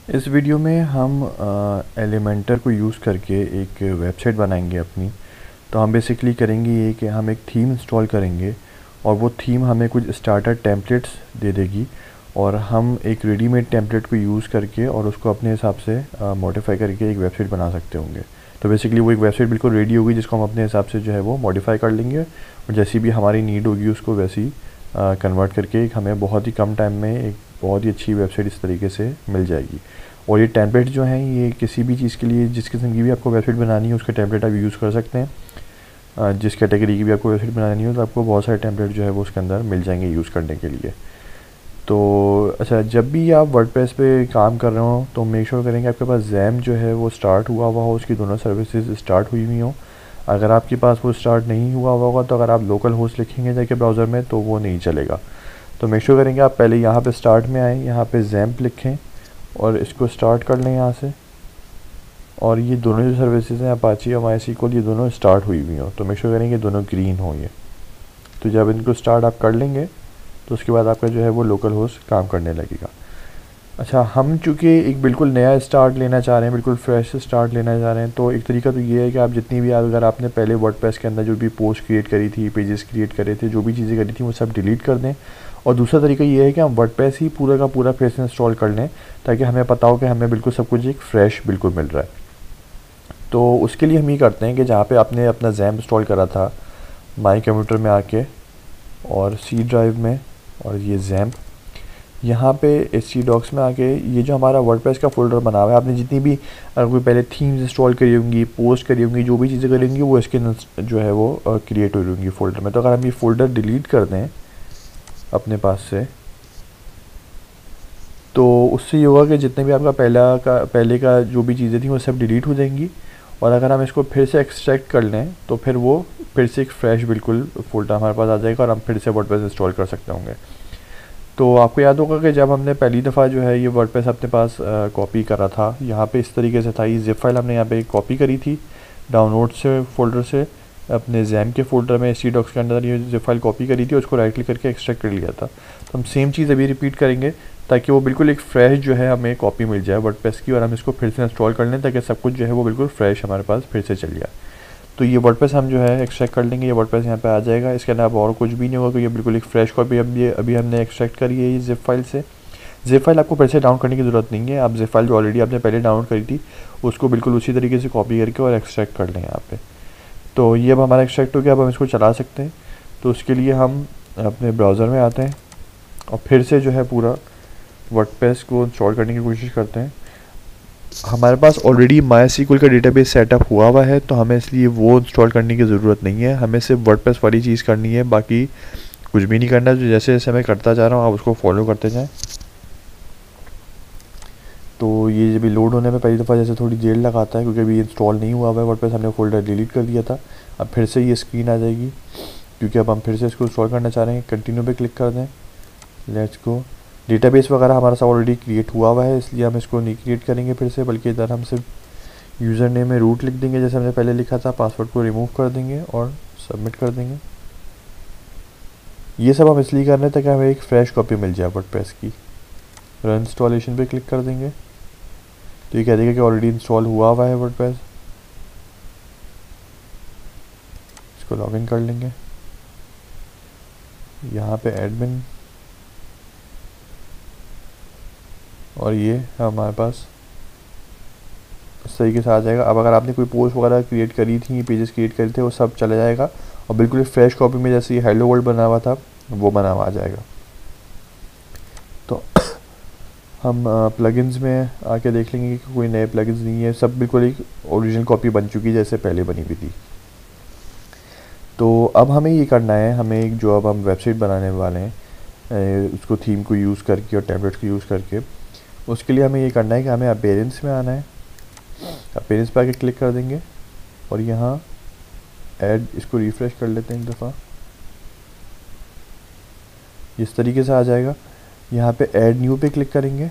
इस वीडियो में हम एलिमेंटर को यूज़ करके एक वेबसाइट बनाएंगे अपनी। तो हम बेसिकली करेंगे ये कि हम एक थीम इंस्टॉल करेंगे और वो थीम हमें कुछ स्टार्टर टेम्पलेट्स दे देगी और हम एक रेडीमेड टेम्पलेट को यूज़ करके और उसको अपने हिसाब से मॉडिफाई करके एक वेबसाइट बना सकते होंगे। तो बेसिकली वो एक वेबसाइट बिल्कुल रेडी होगी जिसको हम अपने हिसाब से जो है वो मॉडिफाई कर लेंगे और जैसी भी हमारी नीड होगी उसको वैसी कन्वर्ट करके एक हमें बहुत ही कम टाइम में एक बहुत ही अच्छी वेबसाइट इस तरीके से मिल जाएगी। और ये टेम्पलेट जो हैं ये किसी भी चीज़ के लिए जिस किस्म की भी आपको वेबसाइट बनानी है उसके टेम्पलेट आप यूज़ कर सकते हैं। जिस कैटेगरी की भी आपको वेबसाइट बनानी हो तो आपको बहुत सारे टेम्पलेट जो है वो उसके अंदर मिल जाएंगे यूज़ करने के लिए। तो अच्छा, जब भी आप वर्डप्रेस पे काम कर रहे हो तो मेक श्योर करेंगे आपके पास जैम जो है वो स्टार्ट हुआ हो, उसकी दोनों सर्विसेज स्टार्ट हुई हुई हो। अगर आपके पास वो स्टार्ट नहीं हुआ होगा तो अगर आप लोकल होस्ट लिखेंगे जाके ब्राउज़र में तो वो नहीं चलेगा। तो मेक श्योर करेंगे आप पहले यहाँ पे स्टार्ट में आएँ, यहाँ पे जैम्प लिखें और इसको स्टार्ट कर लें यहाँ से। और ये दोनों जो सर्विसेज हैं अपाची और माईएसक्यूएल ये दोनों स्टार्ट हुई हुई हो तो मेक श्योर करेंगे दोनों ग्रीन हो ये। तो जब इनको स्टार्ट आप कर लेंगे तो उसके बाद आपका जो है वो लोकल होस्ट काम करने लगेगा। अच्छा, हम चूँकि एक बिल्कुल नया स्टार्ट लेना चाह रहे हैं, बिल्कुल फ्रेश स्टार्ट लेना चाह रहे हैं, तो एक तरीका तो ये है कि आप जितनी भी अगर आपने पहले वर्डप्रेस के अंदर जो भी पोस्ट क्रिएट करी थी, पेजेस क्रिएट करे थे, जो भी चीज़ें करी थी वो सब डिलीट कर दें। और दूसरा तरीका ये है कि हम वर्डप्रेस ही पूरा का पूरा फिर से इंस्टॉल कर लें ताकि हमें पता हो कि हमें बिल्कुल सब कुछ एक फ़्रेश बिल्कुल मिल रहा है। तो उसके लिए हम ये करते हैं कि जहाँ पे आपने अपना जैम इंस्टॉल करा था माई कंप्यूटर में आके और सी ड्राइव में और ये जैम्प यहाँ पे एच सी डॉक्स में आके ये जो हमारा वर्डप्रेस का फ़ोल्डर बना हुआ है, आपने जितनी भी अगर कोई पहले थीम्स इंस्टॉल करी होंगी, पोस्ट करी होंगी, जो भी चीज़ें करी होंगी वो इसके जो है वो क्रिएट हो रही होंगी फ़ोल्डर में। तो अगर हम ये फ़ोल्डर डिलीट कर दें अपने पास से तो उससे ये होगा कि जितने भी आपका पहले का जो भी चीज़ें थी वो सब डिलीट हो जाएंगी। और अगर हम इसको फिर से एक्सट्रैक्ट कर लें तो फिर वो फिर से एक फ़्रेश बिल्कुल फ़ोल्डर हमारे पास आ जाएगा और हम फिर से वर्डप्रेस इंस्टॉल कर सकते होंगे। तो आपको याद होगा कि जब हमने पहली दफ़ा जो है ये वर्डप्रेस अपने पास कॉपी करा था, यहाँ पे इस तरीके से था, ये ज़िप फाइल हमने यहाँ पे कॉपी करी थी डाउनलोड से फ़ोल्डर से अपने जैम के फ़ोल्डर में सी डॉक्स के अंदर ये ज़िप फाइल कॉपी करी थी, उसको राइट क्लिक करके एक्सट्रैक्ट कर लिया था। तो हम सेम चीज़ अभी रिपीट करेंगे ताकि वो बिल्कुल एक फ़्रेश जो है हमें कॉपी मिल जाए वर्डप्रेस की और हम इसको फिर से इंस्टॉल कर लें ताकि सब कुछ जो है वो बिल्कुल फ़्रेश हमारे पास फिर से चल जाए। तो ये वर्डप्रेस हम जो है एक्सट्रैक्ट कर लेंगे, ये वर्डप्रेस यहाँ पे आ जाएगा। इसके अलावा और कुछ भी नहीं होगा, तो ये बिल्कुल एक फ़्रेश कॉपी अभी हमने एक्सट्रैक्ट करी है ये ज़िप फाइल से। ज़िप फाइल आपको फिर से डाउनलोड करने की ज़रूरत नहीं है, आप ज़िप फाइल जो ऑलरेडी आपने पहले डाउनलोड करी थी उसको बिल्कुल उसी तरीके से कॉपी करके और एक्सट्रैक्ट कर लें यहाँ पे। तो ये अब हमारा एक्सट्रैक्ट हो गया, अब हम इसको चला सकते हैं। तो उसके लिए हम अपने ब्राउज़र में आते हैं और फिर से जो है पूरा वर्डप्रेस को इंस्टॉल करने की कोशिश करते हैं। हमारे पास ऑलरेडी माईएसक्यूएल का डेटाबेस सेटअप हुआ है तो हमें इसलिए वो इंस्टॉल करने की ज़रूरत नहीं है, हमें सिर्फ वर्डप्रेस वाली चीज़ करनी है, बाकी कुछ भी नहीं करना है। जो जैसे जैसे मैं करता जा रहा हूँ आप उसको फॉलो करते जाएं। तो ये जब भी लोड होने में पहली दफ़ा जैसे थोड़ी देर लगाता है क्योंकि अभी इंस्टॉल नहीं हुआ है वर्डप्रेस, हमने फ़ोल्डर डिलीट कर दिया था। अब फिर से ये स्क्रीन आ जाएगी क्योंकि अब हम फिर से इसको इंस्टॉल करना चाह रहे हैं। कंटिन्यू पे क्लिक कर दें, लेट्स गो। डेटाबेस वगैरह हमारा सब ऑलरेडी क्रिएट हुआ है इसलिए हम इसको नहीं क्रिएट करेंगे फिर से, बल्कि इधर हम सिर्फ यूज़र नेम में रूट लिख देंगे जैसे हमने पहले लिखा था, पासवर्ड को रिमूव कर देंगे और सबमिट कर देंगे। ये सब हम इसलिए कर रहे हैं ताकि हमें एक फ़्रेश कॉपी मिल जाए वर्डप्रेस की। रन इंस्टॉलेशन पे क्लिक कर देंगे तो ये कह देगा कि ऑलरेडी इंस्टॉल हुआ है वर्डप्रेस। इसको लॉगिन कर लेंगे, यहाँ पे एडमिन और ये हमारे पास इस तरीके से आ जाएगा। अब अगर आपने कोई पोस्ट वगैरह क्रिएट करी थी, पेजेस क्रिएट करे थे, वो सब चला जाएगा और बिल्कुल फ्रेश कॉपी में जैसे हेलो वर्ल्ड बना हुआ था वो बना हुआ आ जाएगा। तो हम प्लगइन्स में आके देख लेंगे कि कोई नए प्लगइन्स नहीं है, सब बिल्कुल एक ओरिजिनल कॉपी बन चुकी है जैसे पहले बनी हुई थी। तो अब हमें ये करना है, हमें एक जो अब हम वेबसाइट बनाने वाले हैं उसको थीम को यूज़ करके और टैबलेट को यूज़ करके, उसके लिए हमें ये करना है कि हमें अपीयरेंस में आना है। अपीयरेंस पे आके क्लिक कर देंगे और यहाँ ऐड, इसको रिफ़्रेश कर लेते हैं एक दफ़ा, इस तरीके से आ जाएगा। यहाँ पे ऐड न्यू पे क्लिक करेंगे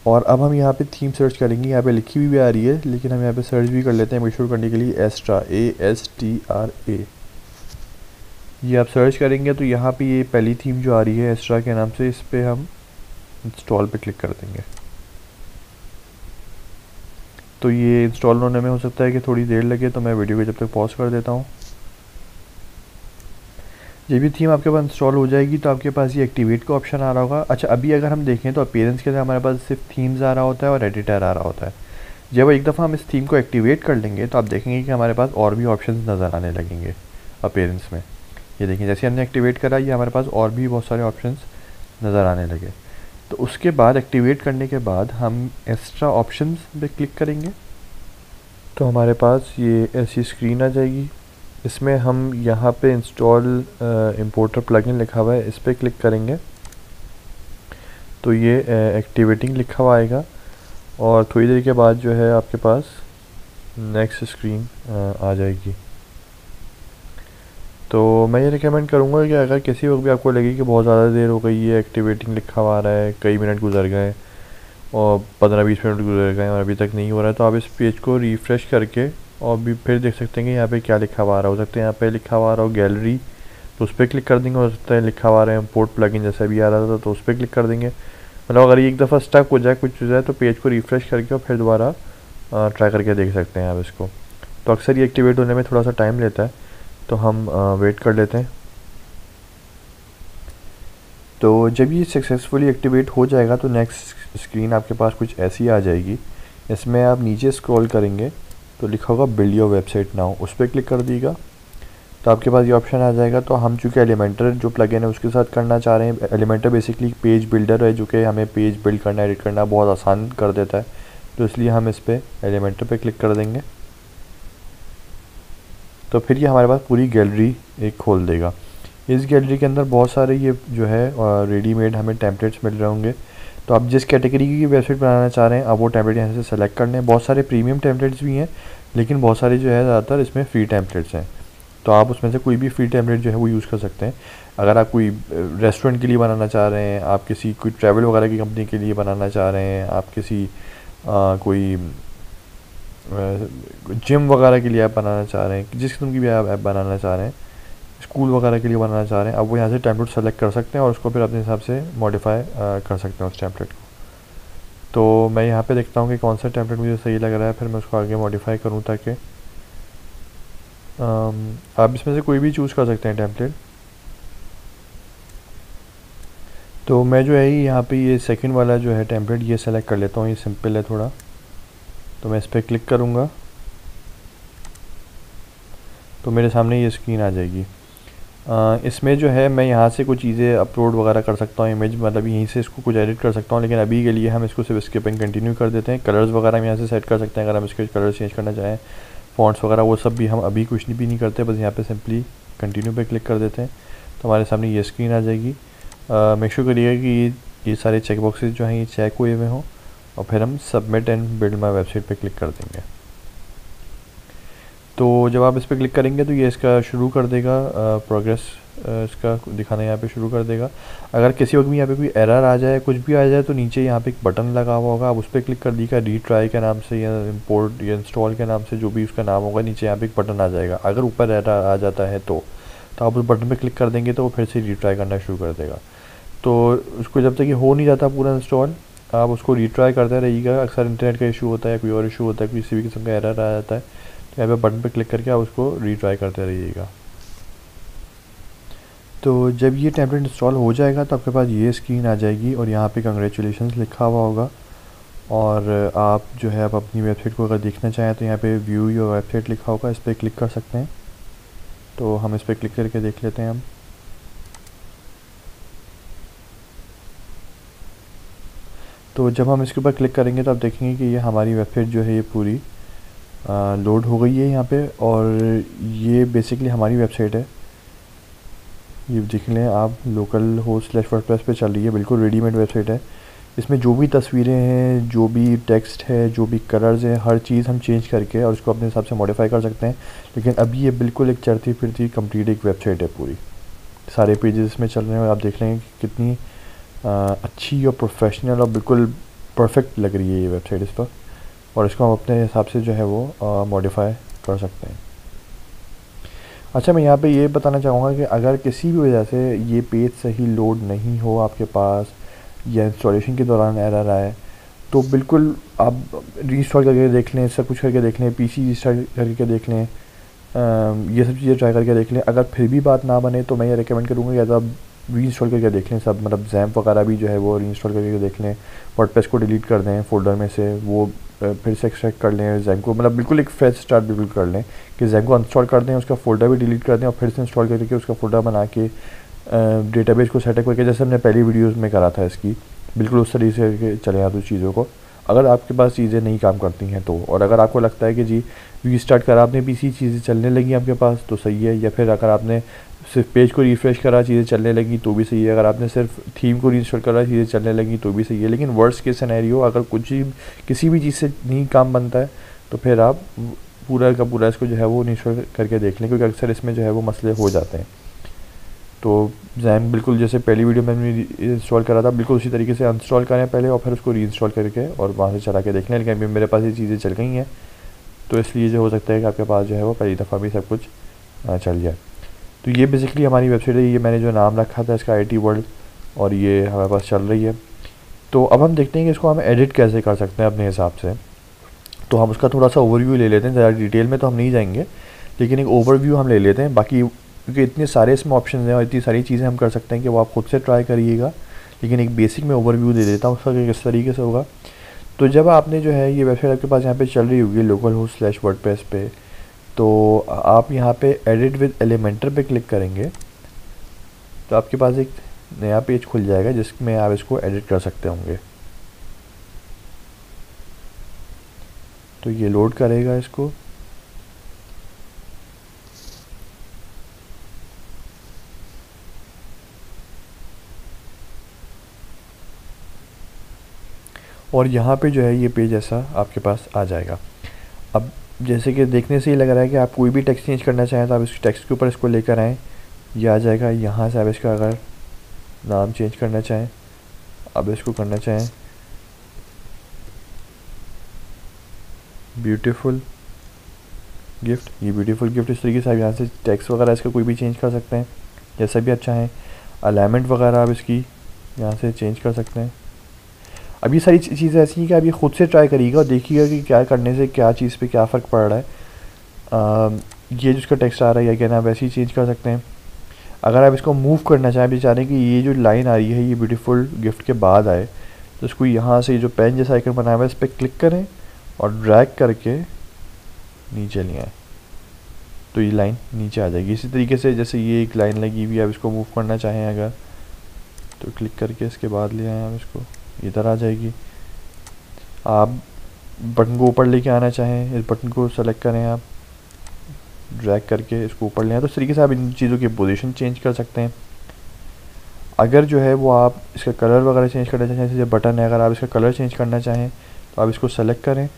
और अब हम यहाँ पे थीम सर्च करेंगे। यहाँ पे लिखी हुई भी आ रही है लेकिन हम यहाँ पे सर्च भी कर लेते हैं मेक करने के लिए, एस्ट्रा, ASTRA। ये आप सर्च करेंगे तो यहाँ पे ये पहली थीम जो आ रही है एस्ट्रा के नाम से, इस पर हम इंस्टॉल पे क्लिक कर देंगे। तो ये इंस्टॉल होने में हो सकता है कि थोड़ी देर लगे, तो मैं वीडियो को जब तक पॉज कर देता हूँ। जब भी थीम आपके पास इंस्टॉल हो जाएगी तो आपके पास ये एक्टिवेट का ऑप्शन आ रहा होगा। अच्छा, अभी अगर हम देखें तो अपीयरेंस के लिए हमारे पास सिर्फ थीम्स आ रहा होता है और एडिटर आ रहा होता है। जब एक दफ़ा हम इस थीम को एक्टिवेट कर लेंगे तो आप देखेंगे कि हमारे पास और भी ऑप्शंस नज़र आने लगेंगे अपीयरेंस में। ये देखिए, जैसे हमने एक्टिवेट करा ये हमारे पास और भी बहुत सारे ऑप्शंस नज़र आने लगे। तो उसके बाद एक्टिवेट करने के बाद हम एक्स्ट्रा ऑप्शंस पे क्लिक करेंगे तो हमारे पास ये ऐसी स्क्रीन आ जाएगी। इसमें हम यहाँ पे इंस्टॉल इंपोर्टर प्लगइन लिखा हुआ है, इस पर क्लिक करेंगे तो ये एक्टिवेटिंग लिखा हुआ आएगा और थोड़ी देर के बाद जो है आपके पास नेक्स्ट स्क्रीन आ जाएगी। तो मैं ये रिकमेंड करूँगा कि अगर किसी वक्त भी आपको लगे कि बहुत ज़्यादा देर हो गई है, एक्टिवेटिंग लिखा हुआ आ रहा है, कई मिनट गुजर गए और 15-20 मिनट गुजर गए और अभी तक नहीं हो रहा है, तो आप इस पेज को रिफ़्रेश करके और भी फिर देख सकते हैं कि यहाँ पे क्या लिखा हुआ आ रहा हो सकता है। यहाँ पे लिखा हुआ आ रहा हो गैलरी, तो उस पर क्लिक कर देंगे। हो सकता है लिखा हुआ आ रहा है इम्पोर्ट प्लगइन जैसा भी आ रहा था, तो उस पर क्लिक कर देंगे। मतलब अगर एक दफ़ा स्टक हो जाए, कुछ हो जाए, तो पेज को रिफ़्रेश करके और फिर दोबारा ट्राई करके देख सकते हैं आप इसको। तो अक्सर ये एक्टिवेट होने में थोड़ा सा टाइम लेता है, तो हम वेट कर लेते हैं। तो जब ये सक्सेसफुली एक्टिवेट हो जाएगा तो नेक्स्ट स्क्रीन आपके पास कुछ ऐसी आ जाएगी। इसमें आप नीचे स्क्रॉल करेंगे तो लिखा होगा बिल्ड योर वेबसाइट नाउ, उस पर क्लिक कर दीजिएगा तो आपके पास ये ऑप्शन आ जाएगा। तो हम चूँकि एलिमेंटर जो प्लगइन है उसके साथ करना चाह रहे हैं, एलिमेंटर बेसिकली पेज बिल्डर है जो कि हमें पेज बिल्ड करना, एडिट करना बहुत आसान कर देता है, तो इसलिए हम इस पर एलिमेंटर पे क्लिक कर देंगे। तो फिर ये हमारे पास पूरी गैलरी एक खोल देगा। इस गैलरी के अंदर बहुत सारे ये जो है रेडीमेड हमें टेम्पलेट्स मिल रहे होंगे। तो आप जिस कैटेगरी की वेबसाइट बनाना चाह रहे हैं आप वो टेम्पलेट यहाँ से सेलेक्ट कर लें। बहुत सारे प्रीमियम टेम्पलेट्स भी हैं, लेकिन बहुत सारे जो है ज़्यादातर इसमें फ्री टेम्पलेट्स हैं, तो आप उसमें से कोई भी फ्री टेम्पलेट जो है वो यूज़ कर सकते हैं। अगर आप कोई रेस्टोरेंट के लिए बनाना चाह रहे हैं, आप किसी कोई ट्रैवल वगैरह की कंपनी के लिए बनाना चाह रहे हैं, आप किसी कोई जिम वगैरह के लिए ऐप बनाना चाह रहे हैं, जिस किस्म की भी आप ऐप बनाना चाह रहे हैं, स्कूल वगैरह के लिए बनाना चाह रहे हैं, आप वो यहाँ से टेम्पलेट सेलेक्ट कर सकते हैं और उसको फिर अपने हिसाब से मॉडिफाई कर सकते हैं उस टेम्पलेट को। तो मैं यहाँ पे देखता हूँ कि कौन सा टेम्पलेट मुझे सही लग रहा है, फिर मैं उसको आगे मॉडिफाई करूँ ताकि आप इसमें से कोई भी चूज़ कर सकते हैं टेम्पलेट। तो मैं जो है यहाँ पे ये सेकंड वाला जो है टेम्पलेट ये सेलेक्ट कर लेता हूँ, ये सिंपल है थोड़ा, तो मैं इस पर क्लिक करूँगा तो मेरे सामने ये स्क्रीन आ जाएगी। इसमें जो है मैं यहाँ से कुछ चीज़ें अपलोड वगैरह कर सकता हूँ, इमेज मतलब यहीं से इसको कुछ एडिट कर सकता हूँ, लेकिन अभी के लिए हम इसको सिर्फ स्किपिंग कंटिन्यू कर देते हैं। कलर्स वगैरह हम यहाँ से सेट कर सकते हैं अगर हम इसके कलर चेंज करना चाहें, फ़ॉन्ट्स वगैरह वो सब भी हम अभी कुछ भी नहीं करते, बस यहाँ पे सिंपली कंटिन्यू पे क्लिक कर देते हैं तो हमारे सामने ये स्क्रीन आ जाएगी। मेक श्योर करिएगा कि ये सारे चेक बॉक्सेस जो हैं ये चेक हुए हुए हों और फिर हम submit and build my website पे क्लिक कर देंगे। तो जब आप इस पर क्लिक करेंगे तो ये इसका शुरू कर देगा प्रोग्रेस इसका दिखाना यहाँ पे शुरू कर देगा। अगर किसी वक्त भी यहाँ पे कोई एरर आ जाए, कुछ भी आ जाए, तो नीचे यहाँ पे एक बटन लगा हुआ होगा, आप उस पर क्लिक कर दीजिएगा, रीट्राई के नाम से या इंपोर्ट या इंस्टॉल के नाम से जो भी उसका नाम होगा, नीचे यहाँ पे एक बटन आ जाएगा। अगर ऊपर एरर आ जाता है तो आप उस बटन पर क्लिक कर देंगे तो वो फिर से रीट्राई करना शुरू कर देगा। तो उसको जब तक ये हो नहीं जाता पूरा इंस्टॉल, आप उसको रीट्राई करते रहिएगा। अक्सर इंटरनेट का इशू होता है, कोई और इशू होता है, किसी भी किस्म का एरर आ जाता है, तो यहाँ पे बटन पे क्लिक करके आप उसको रीट्राई करते रहिएगा। तो जब ये टेम्पलेट इंस्टॉल हो जाएगा तो आपके पास ये स्क्रीन आ जाएगी और यहाँ पे कंग्रेचुलेशंस लिखा हुआ होगा। और आप जो है आप अपनी वेबसाइट को अगर देखना चाहें तो यहाँ पे व्यू योर वेबसाइट लिखा होगा, इस पर क्लिक कर सकते हैं। तो हम इस पर क्लिक करके देख लेते हैं हम। तो जब हम इसके ऊपर क्लिक करेंगे तो आप देखेंगे कि ये हमारी वेबसाइट जो है ये पूरी लोड हो गई है यहाँ पे, और ये बेसिकली हमारी वेबसाइट है। ये देख लें आप, लोकल होस्ट /WordPress पे चल रही है, बिल्कुल रेडीमेड वेबसाइट है। इसमें जो भी तस्वीरें हैं, जो भी टेक्स्ट है, जो भी कलर्स हैं, हर चीज़ हम चेंज करके और उसको अपने हिसाब से मॉडिफाई कर सकते हैं। लेकिन अभी ये बिल्कुल एक चलती फिरती कंप्लीट एक वेबसाइट है पूरी, सारे पेजेस इसमें चल रहे हैं। आप देख लें कि कितनी अच्छी और प्रोफेशनल और बिल्कुल परफेक्ट लग रही है ये वेबसाइट इस पर, और इसको हम अपने हिसाब से जो है वो मॉडिफाई कर सकते हैं। अच्छा, मैं यहाँ पे ये बताना चाहूँगा कि अगर किसी भी वजह से ये पेज सही लोड नहीं हो आपके पास, या इंस्टॉलेशन के दौरान एरर आए, तो बिल्कुल आप रीइंस्टॉल करके देख लें, सब कुछ करके देख लें, पीसी रीस्टार्ट करके देख लें, ये सब चीज़ें ट्राई करके देख लें। अगर फिर भी बात ना बने तो मैं ये रिकमेंड करूँगा या तो आप रीइंस्टॉल करके देख लें सब, मतलब ज़ैम्प वगैरह भी जो है वो रीइंस्टॉल करके देख लें, वर्डप्रेस को डिलीट कर दें फोल्डर में से, वो फिर से एक्सट्रैक्ट कर लें ज़ैम्प को, मतलब बिल्कुल एक फ्रेश स्टार्ट बिल्कुल कर लें कि ज़ैम्प को अनइंस्टॉल कर दें, उसका फ़ोल्डर भी डिलीट कर दें और फिर से इंस्टॉल करके उसका फ़ोल्डर बना के डेटाबेस को सेटअप करके, जैसे हमने पहली वीडियोज़ में करा था इसकी, बिल्कुल उस तरीके से करके चले आप उस चीज़ों को। अगर आपके पास चीज़ें नहीं काम करती हैं तो, और अगर आपको लगता है कि जी रीस्टार्ट करा आपने पीसी चीज़ें चलने लगी आपके पास तो सही है, या फिर अगर आपने सिर्फ पेज को रिफ़्रेश करा चीज़ें चलने लगी तो भी सही है, अगर आपने सिर्फ थीम को रीइंस्टॉल करा चीज़ें चलने लगी तो भी सही है। लेकिन वर्स्ट केस सिनेरियो अगर कुछ ही किसी भी चीज़ से नहीं काम बनता है तो फिर आप पूरा का पूरा इसको जो है वो इंस्टॉल करके देख लें, क्योंकि अक्सर इसमें जो है वो मसले हो जाते हैं। तो ज़ैम्प बिल्कुल जैसे पहली वीडियो में मैंने इंस्टॉल करा था बिल्कुल उसी तरीके से अनइंस्टॉल करें पहले और फिर उसको रीइंस्टॉल करके और वहाँ से चला के देख लें। लेकिन अभी मेरे पास ये चीज़ें चल गई हैं तो इसलिए जो हो सकता है कि आपके पास जो है वो पहली दफ़ा भी सब कुछ चल जाए। तो ये बेसिकली हमारी वेबसाइट है, ये मैंने जो नाम रखा था इसका IT वर्ल्ड, और ये हमारे पास चल रही है। तो अब हम देखते हैं कि इसको हम एडिट कैसे कर सकते हैं अपने हिसाब से। तो हम उसका थोड़ा सा ओवरव्यू ले लेते हैं, ज़्यादा डिटेल में तो हम नहीं जाएंगे लेकिन एक ओवरव्यू हम ले लेते हैं। बाकी क्योंकि इतने सारे इसमें ऑप्शन हैं और इतनी सारी चीज़ें हम कर सकते हैं कि वो आप खुद से ट्राई करिएगा, लेकिन एक बेसिक में ओवरव्यू दे देता हूँ उसका कि किस तरीके से होगा। तो जब आपने जो है ये वेबसाइट आपके पास यहाँ पे चल रही होगी लोकल होस्ट स्लैश वर्डप्रेस पे, तो आप यहाँ पे एडिट विद एलिमेंटर पे क्लिक करेंगे तो आपके पास एक नया पेज खुल जाएगा जिसमें आप इसको एडिट कर सकते होंगे। तो ये लोड करेगा इसको, और यहाँ पे जो है ये पेज ऐसा आपके पास आ जाएगा। अब जैसे कि देखने से ही लग रहा है कि आप कोई भी टेक्स्ट चेंज करना चाहें तो आप इस टेक्स्ट के ऊपर इसको लेकर आएँ, ये आ जाएगा। यहाँ से आप इसका अगर नाम चेंज करना चाहें, अब इसको करना चाहें ब्यूटीफुल गिफ्ट, ये ब्यूटीफुल गिफ्ट, इस तरीके से आप यहाँ से टेक्स्ट वगैरह इसका कोई भी चेंज कर सकते हैं जैसा भी अच्छा है। अलाइनमेंट वगैरह आप इसकी यहाँ से चेंज कर सकते हैं। अब ये सारी चीज़ें ऐसी हैं कि आप ये खुद से ट्राई करिएगा और देखिएगा कि क्या करने से क्या चीज़ पे क्या फ़र्क पड़ रहा है। ये जिसका टेक्स्ट आ रहा है या कहना आप वैसे ही चेंज कर सकते हैं। अगर आप इसको मूव करना चाहें, भी चाह रहे हैं कि ये जो लाइन आ रही है ये ब्यूटीफुल गिफ्ट के बाद आए, तो इसको यहाँ से जो पेन जैसा आइकन बनाया हुआ है इस पर क्लिक करें और ड्रैग करके नीचे ले आएँ तो ये लाइन नीचे आ जाएगी। इसी तरीके से जैसे ये एक लाइन लगी हुई है, आप इसको मूव करना चाहें अगर तो क्लिक करके इसके बाद ले आएँ, आप इसको इधर आ जाएगी। आप बटन को ऊपर लेके आना चाहें, इस बटन को सेलेक्ट करें, आप ड्रैग करके इसको ऊपर ले आएँ, तो इस तरीके से आप इन चीज़ों की पोजीशन चेंज कर सकते हैं। अगर जो है वो आप इसका कलर वगैरह चेंज करना चाहें, जैसे बटन है, अगर आप इसका कलर चेंज करना चाहें तो आप इसको सेलेक्ट करें।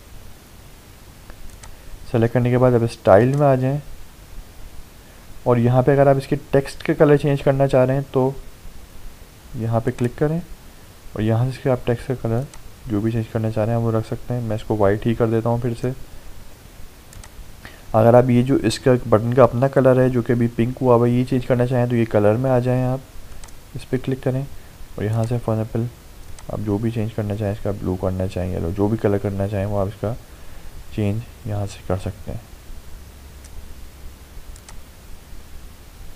सेलेक्ट करने के बाद अब स्टाइल में आ जाएं और यहाँ पे अगर आप इसके टेक्स्ट के कलर चेंज करना चाह रहे हैं तो यहाँ पे क्लिक करें और यहाँ से आप टेक्स्ट का कलर जो भी चेंज करना चाह रहे हैं वो रख सकते हैं। मैं इसको वाइट ही कर देता हूँ फिर से। अगर आप ये जो इसका बटन का अपना कलर है जो कि अभी पिंक हुआ हुआ, ये चेंज करना चाहें तो ये कलर में आ जाएं, आप इस पर क्लिक करें और यहाँ से फॉर एग्जाम्पल आप जो भी चेंज करना चाहें, इसका ब्लू करना चाहें, येलो, जो भी कलर करना चाहें वो आप इसका चेंज यहाँ से कर सकते हैं।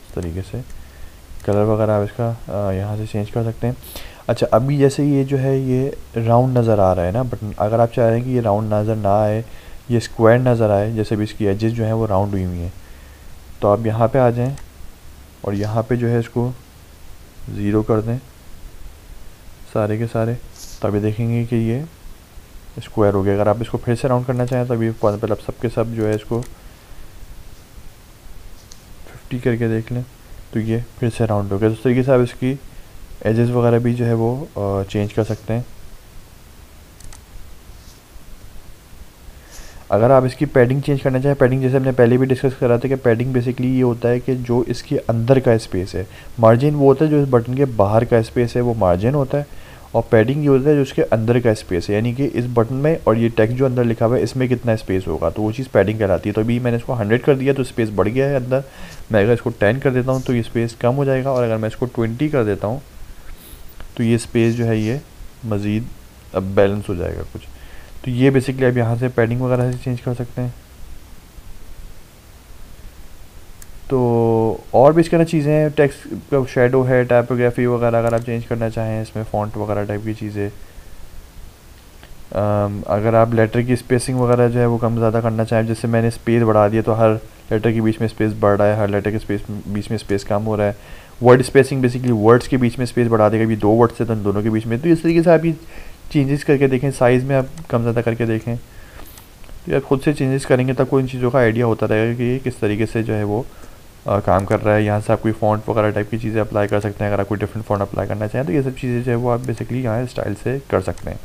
इस तरीके से कलर वगैरह आप इसका यहाँ से चेंज कर सकते हैं। अच्छा, अभी जैसे ये जो है ये राउंड नज़र आ रहा है ना बटन, अगर आप चाह रहे हैं कि ये राउंड नज़र ना आए, ये स्क्वायर नज़र आए, जैसे भी इसकी एजेस जो हैं वो राउंड हुई हुई हैं, तो आप यहाँ पे आ जाएं और यहाँ पे जो है इसको 0 कर दें सारे के सारे, तो अभी देखेंगे कि ये स्क्वायर हो गया। अगर आप इसको फिर से राउंड करना चाहें तो अभी फॉर एग्जाम्पल आप सब के सब जो है इसको 50 करके देख लें तो ये फिर से राउंड हो गया। तो इस तरीके से आप इसकी एजेस वगैरह भी जो है वो चेंज कर सकते हैं। अगर आप इसकी पैडिंग चेंज करना चाहें, पैडिंग जैसे हमने पहले भी डिस्कस करा था कि पैडिंग बेसिकली ये होता है कि जो इसके अंदर का स्पेस है, मार्जिन वो होता है जो इस बटन के बाहर का स्पेस है वो मार्जिन होता है, और पैडिंग ये होता है जो इसके अंदर का स्पेस है, यानी कि इस बटन में और ये टेक्स्ट जो अंदर लिखा हुआ है इसमें कितना स्पेस होगा, तो वो चीज़ पैडिंग कहलाती है। तो अभी मैंने इसको 100 कर दिया तो स्पेस बढ़ गया है अंदर। मैं अगर इसको 10 कर देता हूँ तो ये स्पेस कम हो जाएगा, और अगर मैं इसको 20 कर देता हूँ तो ये स्पेस जो है ये मज़ीद अब बैलेंस हो जाएगा कुछ। तो ये बेसिकली आप यहाँ से पैडिंग वगैरह से चेंज कर सकते हैं। तो और भी इसके अंदर चीज़ें हैं, टेक्स्ट का शेडो है, टाइपोग्राफी वगैरह अगर आप चेंज करना चाहें, इसमें फ़ॉन्ट वगैरह टाइप की चीज़ें। अगर आप लेटर की स्पेसिंग वगैरह जो है वो कम ज़्यादा करना चाहें, जैसे मैंने स्पेस बढ़ा दिया तो हर लेटर के बीच में स्पेस बढ़ रहा है, हर लेटर के बीच में स्पेस कम हो रहा है। वर्ड स्पेसिंग बेसिकली वर्ड्स के बीच में स्पेस बढ़ा देगा, अभी 2 वर्ड्स है तो दोनों के बीच में। तो इस तरीके से आप ये चेंजेस करके देखें, साइज़ में आप कम ज़्यादा करके देखें, तो आप खुद से चेंजेस करेंगे तब को इन चीज़ों का आइडिया होता रहेगा कि ये किस तरीके से जो है वो काम कर रहा है। यहाँ से आप कोई फ़ॉन्ट वगैरह टाइप की चीज़ें अप्लाई कर सकते हैं, अगर आप कोई डिफरेंट फ़ॉन्ट अप्लाई करना चाहें तो ये सब चीज़ें जो है वो आप बेसिकली यहाँ स्टाइल से कर सकते हैं।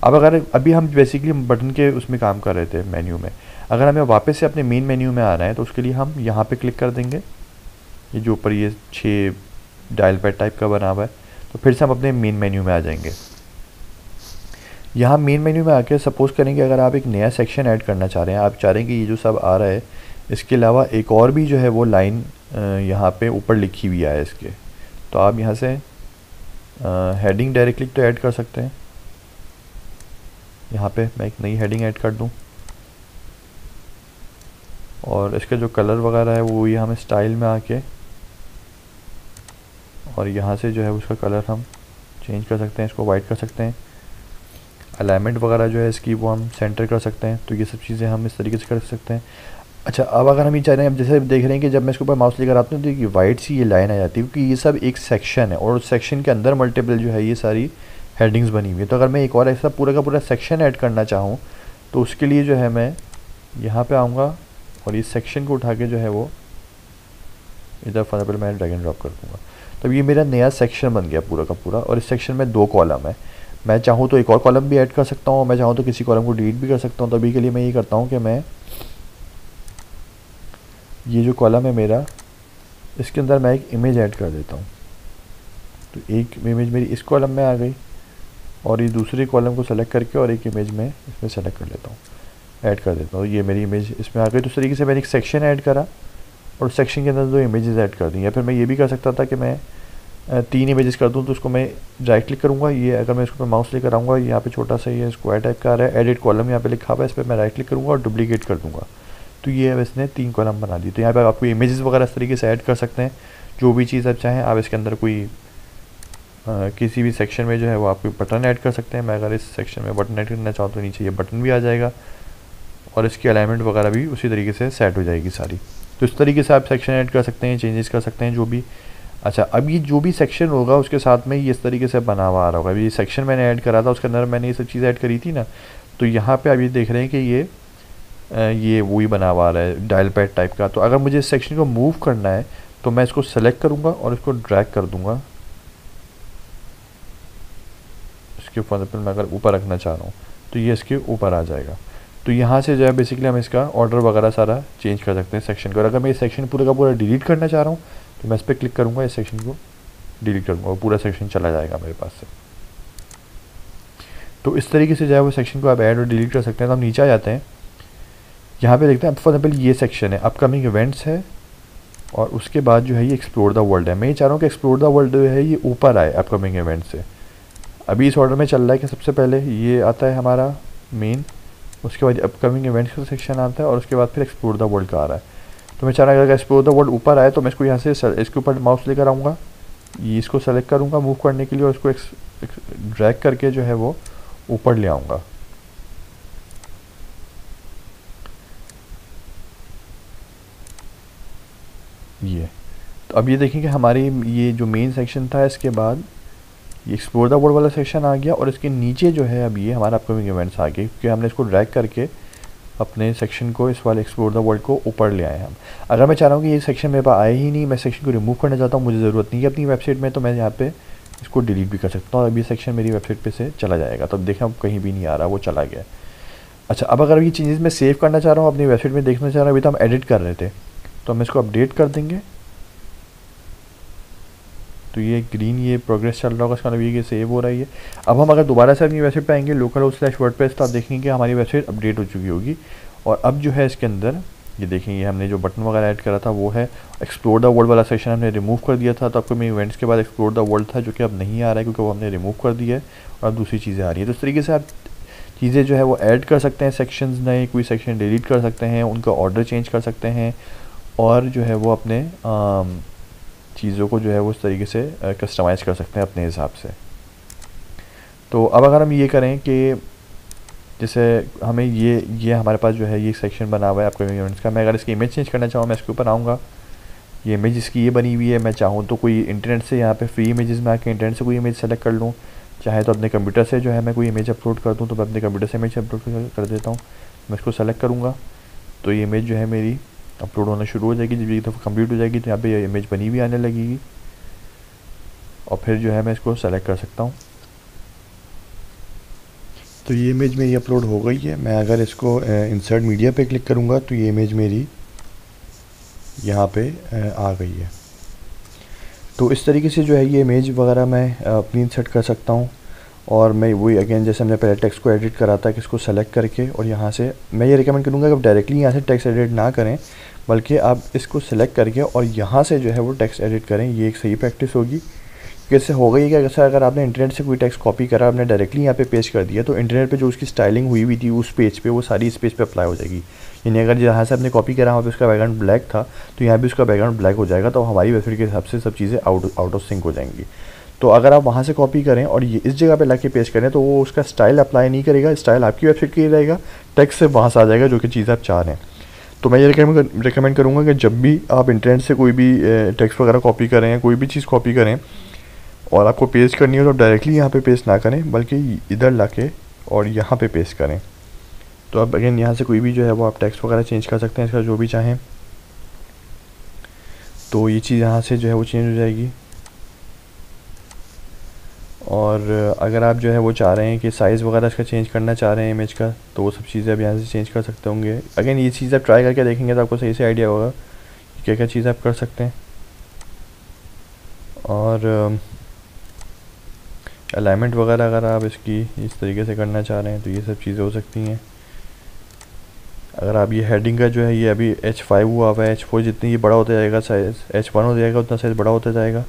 अब अगर अभी हम बेसिकली बटन के उसमें काम कर रहे थे मेन्यू में, अगर हमें वापस से अपने मेन मेन्यू में आना है तो उसके लिए हम यहाँ पे क्लिक कर देंगे, ये जो ऊपर ये 6 डायल पैड टाइप का बना हुआ है, तो फिर से हम अपने मेन मेन्यू में आ जाएंगे। यहाँ मेन मेन्यू में आके सपोज़ करेंगे अगर आप एक नया सेक्शन ऐड करना चाह रहे हैं, आप चाह रहे हैं कि ये जो सब आ रहा है इसके अलावा एक और भी जो है वो लाइन यहाँ पे ऊपर लिखी हुई है इसके, तो आप यहाँ से हेडिंग डायरेक्टली तो ऐड कर सकते हैं। यहाँ पे मैं एक नई हेडिंग ऐड कर दूँ और इसका जो कलर वगैरह है वो ये हमें स्टाइल में आके और यहाँ से जो है उसका कलर हम चेंज कर सकते हैं, इसको वाइट कर सकते हैं। अलाइनमेंट वगैरह जो है इसकी वो हम सेंटर कर सकते हैं, तो ये सब चीज़ें हम इस तरीके से कर सकते हैं। अच्छा, अब अगर हम ये चाह रहे हैं, अब जैसे देख रहे हैं कि जब मैं इसके ऊपर माउस लेकर आता हूँ तो ये वाइट सी ये लाइन आ जाती है, क्योंकि ये सब एक सेक्शन है और उस सेक्शन के अंदर मल्टीपल जो है ये सारी हेडिंग्स बनी हुई है। तो अगर मैं एक और ऐसा पूरा का पूरा सेक्शन ऐड करना चाहूँ तो उसके लिए जो है मैं यहाँ पे आऊँगा और इस सेक्शन को उठा के जो है वो इधर फॉर एग्जाम्पल मैं ड्रैग एंड ड्रॉप कर दूँगा, तब ये मेरा नया सेक्शन बन गया पूरा का पूरा। और इस सेक्शन में 2 कॉलम है, मैं चाहूँ तो एक और कॉलम भी ऐड कर सकता हूँ, मैं चाहूँ तो किसी कॉलम को डिलीट भी कर सकता हूँ। तो अभी के लिए मैं ये करता हूँ कि मैं ये जो कॉलम है मेरा, इसके अंदर मैं एक इमेज ऐड कर देता हूँ। तो एक इमेज मेरी इस कॉलम में आ गई और ये दूसरी कॉलम को सेलेक्ट करके और एक इमेज में इसमें सेलेक्ट कर लेता हूँ, ऐड कर देता हूँ, ये मेरी इमेज इसमें आ गई। तो इस तरीके से मैंने एक सेक्शन ऐड करा और सेक्शन के अंदर 2 इमेजेस ऐड कर दी। या फिर मैं ये भी कर सकता था कि मैं 3 इमेजेस कर दूँ, तो उसको मैं राइट क्लिक करूँगा, ये अगर मैं इसको माउस लेकर आऊँगा, यहाँ पे छोटा सा ये स्क्वायर टाइप का आ रहा है, एडिट कॉलम यहाँ पे लिखा हुआ है, इस पर मैं राइट क्लिक करूँगा और डुप्लीकेट कर दूँगा, तो ये अब इसने 3 कॉलम बना दी। तो यहाँ पर आपको इमेजेस वगैरह इस तरीके से ऐड कर सकते हैं, जो भी चीज़ आप चाहें। आप इसके अंदर कोई किसी भी सेक्शन में जो है वो आप कोई बटन ऐड कर सकते हैं। मैं अगर इस सेक्शन में बटन ऐड करना चाहूँ तो नीचे ये बटन भी आ जाएगा और इसकी अलाइनमेंट वगैरह भी उसी तरीके से सेट हो जाएगी सारी। तो इस तरीके से आप सेक्शन ऐड कर सकते हैं, चेंजेस कर सकते हैं जो भी। अच्छा, अब ये जो भी सेक्शन होगा उसके साथ में ये इस तरीके से बना हुआ आ रहा होगा। अभी ये सेक्शन मैंने ऐड करा था, उसके अंदर मैंने ये सब चीज़ ऐड करी थी ना, तो यहाँ पे आप ये देख रहे हैं कि ये वही बना हुआ आ रहा है डायल पैड टाइप का। तो अगर मुझे इस सेक्शन को मूव करना है तो मैं इसको सेलेक्ट करूँगा और इसको ड्रैग कर दूँगा। इसके फॉर एग्जाम्पल मैं अगर ऊपर रखना चाह रहा हूँ तो ये इसके ऊपर आ जाएगा। तो यहाँ से जो है बेसिकली हम इसका ऑर्डर वगैरह सारा चेंज कर सकते हैं सेक्शन को। और अगर मैं इस सेक्शन पूरा का पूरा डिलीट करना चाह रहा हूँ तो मैं इस पर क्लिक करूँगा, इस सेक्शन को डिलीट करूँगा और पूरा सेक्शन चला जाएगा मेरे पास से। तो इस तरीके से जो है वो सेक्शन को आप ऐड और डिलीट कर सकते हैं। तो हम नीचे आ जाते हैं, यहाँ पे देखते हैं फॉर एग्जाम्पल ये सेक्शन है, अपकमिंग इवेंट्स है और उसके बाद जो है ये एक्सप्लोर द वर्ल्ड है। मैं ये चाह रहा हूँ कि एक्सप्लोर द वर्ल्ड जो है ये ऊपर आए अपकमिंग इवेंट से। अभी इस ऑर्डर में चल रहा है कि सबसे पहले ये आता है हमारा मेन, उसके बाद अपकमिंग इवेंट्स का सेक्शन आता है और उसके बाद फिर एक्सप्लोर द वर्ल्ड का आ रहा है। तो मैं चाह रहा हूँ अगर एक्सप्लोर द वर्ल्ड ऊपर आए तो मैं इसको यहाँ से इसके ऊपर माउस लेकर आऊँगा, ये इसको सेलेक्ट करूँगा मूव करने के लिए और इसको ड्रैग करके जो है वो ऊपर ले आऊँगा। ये तो अब ये देखें कि हमारी ये जो मेन सेक्शन था इसके बाद ये एक्सप्लोर द वर्ल्ड वाला सेक्शन आ गया और इसके नीचे जो है अब ये हमारा अपकमिंग इवेंट्स आ गए, क्योंकि हमने इसको ड्रैग करके अपने सेक्शन को इस वाले एक्सप्लोर द वर्ल्ड को ऊपर ले आए हम। अगर मैं चाह रहा हूँ कि ये सेक्शन मेरे पास आए ही नहीं, मैं सेक्शन को रिमूव करना चाहता हूँ, मुझे ज़रूरत नहीं है अपनी वेबसाइट में, तो मैं यहाँ पे इसको डिलीट भी कर सकता हूँ और अब ये सेक्शन मेरी वेबसाइट पे से चला जाएगा। तो अब देखें अब कहीं भी नहीं आ रहा, वो चला गया। अच्छा, अब अगर ये चेंजेस मैं सेव करना चाह रहा हूँ, अपनी वेबसाइट में देखना चाह रहा हूँ, अभी तो हम एडिट कर रहे थे, तो हम इसको अपडेट कर देंगे। तो ये ग्रीन ये प्रोग्रेस चल रहा होगा, इसका मतलब ये सेव हो रही है। अब हम अगर दोबारा से अपनी वेबसाइट पे आएंगे लोकल/वर्डप्रेस, तो आप देखेंगे कि हमारी वेबसाइट अपडेट हो चुकी होगी और अब जो है इसके अंदर ये देखें, ये हमने जो बटन वगैरह ऐड करा था वो है। एक्सप्लोर द वर्ल्ड वाला सेक्शन हमने रिमूव कर दिया था, तो आपको मेरे इवेंट्स के बाद एक्सप्लोर द वर्ल्ड था जो कि अब नहीं आ रहा है क्योंकि वो हमने रिमूव कर दिया है और अब दूसरी चीज़ें आ रही है। तो इस तरीके से आप चीज़ें जो है वो ऐड कर सकते हैं, सेक्शंस नए, कोई सेक्शन डिलीट कर सकते हैं, उनका ऑर्डर चेंज कर सकते हैं और जो है वो अपने चीज़ों को जो है वो इस तरीके से कस्टमाइज़ कर सकते हैं अपने हिसाब से। तो अब अगर हम ये करें कि जैसे हमें ये हमारे पास जो है ये सेक्शन बना हुआ है आपके इवेंट्स का, मैं अगर इसकी इमेज चेंज करना चाहूँ मैं इसके ऊपर आऊँगा, ये इमेज इसकी ये बनी हुई है। मैं चाहूँ तो कोई इंटरनेट से यहाँ पे फ्री इमेजेस में आके इंटरनेट से कोई इमेज सेलेक्ट कर लूँ, चाहे तो अपने कंप्यूटर से जो है मैं कोई इमेज अपलोड कर दूँ, तो मैं अपने कंप्यूटर से इमेज अपलोड कर देता हूँ। मैं इसको सेलेक्ट करूँगा तो ये इमेज जो है मेरी अपलोड होना शुरू हो जाएगी। जब ये दफ़ा कंप्लीट हो जाएगी तो यहाँ पे ये इमेज बनी हुई आने लगेगी और फिर जो है मैं इसको सेलेक्ट कर सकता हूँ। तो ये इमेज मेरी अपलोड हो गई है। मैं अगर इसको इंसर्ट मीडिया पे क्लिक करूँगा तो ये इमेज मेरी यहाँ पे आ गई है। तो इस तरीके से जो है ये इमेज वगैरह मैं अपनी इंसर्ट कर सकता हूँ। और मैं वही अगेन जैसे हमने पहले टेक्स्ट को एडिट करा था कि इसको सेलेक्ट करके और यहाँ से मैं ये रिकमेंड करूँगा कि आप डायरेक्टली यहाँ से टेक्स्ट एडिट ना करें, बल्कि आप इसको सेलेक्ट करके और यहाँ से जो है वो टेक्स्ट एडिट करें। ये एक सही प्रैक्टिस होगी। कैसे हो गई है कि जैसे अगर आपने इंटरनेट से कोई टेक्स्ट कॉपी करा, आपने डायरेक्टली यहाँ पे पेस्ट कर दिया, तो इंटरनेट पे जो उसकी स्टाइलिंग हुई हुई थी उस पेज पे वो सारी इस पेज पे अप्लाई हो जाएगी। यानी अगर जहाँ से आपने कॉपी करा वहाँ पे उसका बैकग्राउंड ब्लैक था तो यहाँ भी उसका बैकग्राउंड ब्लैक हो जाएगा, तो हमारी वेबसाइट के हिसाब से सब चीज़ें आउट ऑफ सिंक हो जाएंगी। तो अगर आप वहाँ से कॉपी करें और ये इस जगह पे लाके पेस्ट करें तो वो उसका स्टाइल अप्लाई नहीं करेगा, स्टाइल आपकी वेबसाइट का ही रहेगा, टेक्स्ट से वहाँ से आ जाएगा जो कि चीज़ आप चाह रहे हैं। तो मैं ये रिकमेंड करूँगा कि जब भी आप इंटरनेट से कोई भी टेक्स्ट वगैरह कॉपी करें या कोई भी चीज़ कॉपी करें और आपको पेस्ट करनी हो तो डायरेक्टली यहाँ पे पेस्ट ना करें, बल्कि इधर लाके और यहाँ पे पेस्ट करें। तो अब अगेन यहाँ से कोई भी जो है वो आप टेक्स्ट वगैरह चेंज कर सकते हैं, इसका जो भी चाहें। तो ये चीज़ यहाँ से जो है वो चेंज हो जाएगी। और अगर आप जो है वो चाह रहे हैं कि साइज़ वगैरह इसका चेंज करना चाह रहे हैं इमेज का, तो वो सब चीज़ें आप यहाँ से चेंज कर सकते होंगे। अगेन ये चीज़ आप ट्राई करके देखेंगे तो आपको सही से आइडिया होगा कि क्या क्या चीज़ आप कर सकते हैं। और अलाइनमेंट वगैरह अगर आप इसकी इस तरीके से करना चाह रहे हैं तो ये सब चीज़ें हो सकती हैं। अगर आप ये हेडिंग का जो है ये अभी H5 हुआ है, H4 जितनी ये बड़ा होता जाएगा साइज़, H1 हो जाएगा उतना साइज़ बड़ा होता जाएगा।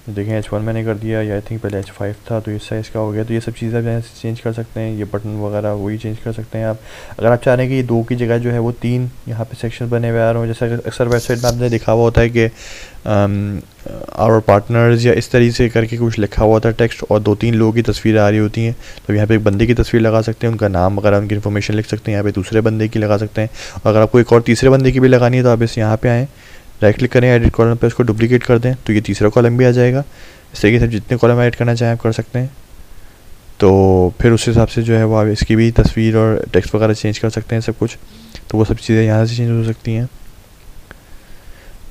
देखें H1 मैंने कर दिया, या आई थिंक पहले H5 था तो इस साइज़ का हो गया। तो ये सब चीज़ें आप यहाँ से चेंज कर सकते हैं। ये बटन वगैरह वही चेंज कर सकते हैं आप। अगर आप चाह रहे हैं कि ये 2 की जगह जो है वो 3 यहाँ पे सेक्शन बने हुए आ रहे हो, जैसे अक्सर वेबसाइट में आपने लिखा हुआ होता है कि आवर पार्टनर्स या इस तरीके से करके कुछ लिखा हुआ होता है टेक्स्ट और 2-3 लोगों की तस्वीरें आ रही होती हैं, तो यहाँ पे एक बंदे की तस्वीर लगा सकते हैं, उनका नाम वगैरह उनकी इन्फॉर्मेशन लिख सकते हैं। यहाँ पे दूसरे बंदे की लगा सकते हैं। और अगर आपको एक और तीसरे बंदे की भी लगानी है तो आप इस यहाँ पे आएँ, राइट क्लिक करें एडिट कॉलम पे, उसको डुप्लीकेट कर दें तो ये तीसरा कॉलम भी आ जाएगा। इस तरीके से जितने कॉलम ऐड करना चाहें आप कर सकते हैं। तो फिर उस हिसाब से जो है वो आप इसकी भी तस्वीर और टेक्स्ट वगैरह चेंज कर सकते हैं सब कुछ। तो वो सब चीज़ें यहाँ से चेंज हो सकती हैं।